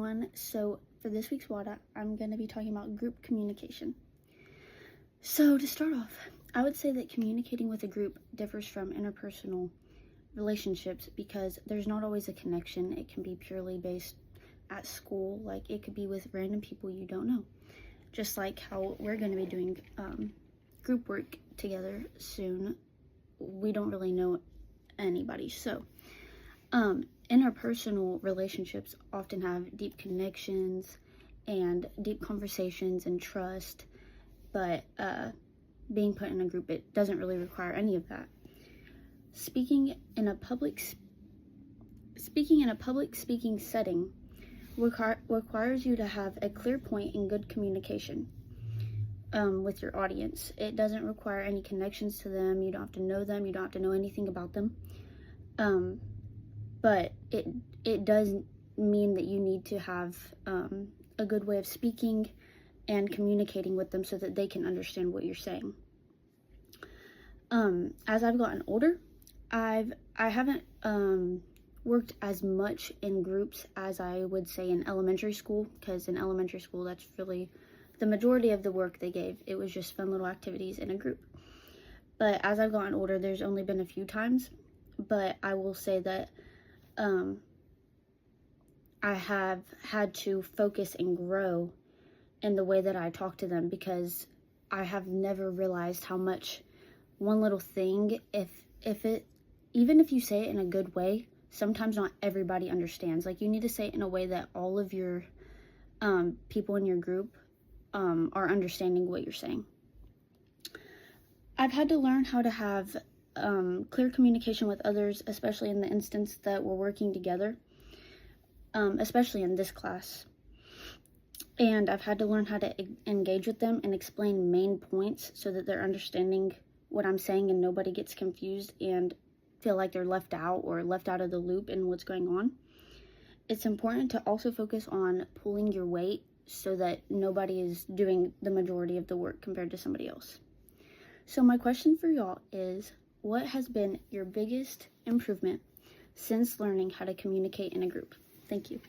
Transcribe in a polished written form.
everyone. So for this week's WADA, I'm going to be talking about group communication. So to start off, I would say that communicating with a group differs from interpersonal relationships because there's not always a connection. It can be purely based at school, like it could be with random people you don't know. Just like how we're going to be doing group work together soon. We don't really know anybody. So interpersonal relationships often have deep connections and deep conversations and trust, but being put in a group, it doesn't really require any of that. Speaking in a public speaking setting requires you to have a clear point and good communication with your audience. It doesn't require any connections to them. You don't have to know them. You don't have to know anything about them. But it does mean that you need to have a good way of speaking and communicating with them so that they can understand what you're saying. As I've gotten older, I haven't worked as much in groups as I would say in elementary school, because in elementary school, that's really the majority of the work they gave. It was just fun little activities in a group. But as I've gotten older, there's only been a few times, but I will say that I have had to focus and grow in the way that I talk to them, because I have never realized how much one little thing, even if you say it in a good way, sometimes not everybody understands. Like, you need to say it in a way that all of your people in your group are understanding what you're saying. I've had to learn how to have clear communication with others, especially in the instance that we're working together, especially in this class. And I've had to learn how to engage with them and explain main points so that they're understanding what I'm saying and nobody gets confused and feel like they're left out or left out of the loop in what's going on. It's important to also focus on pulling your weight so that nobody is doing the majority of the work compared to somebody else. So my question for y'all is, what has been your biggest improvement since learning how to communicate in a group? Thank you.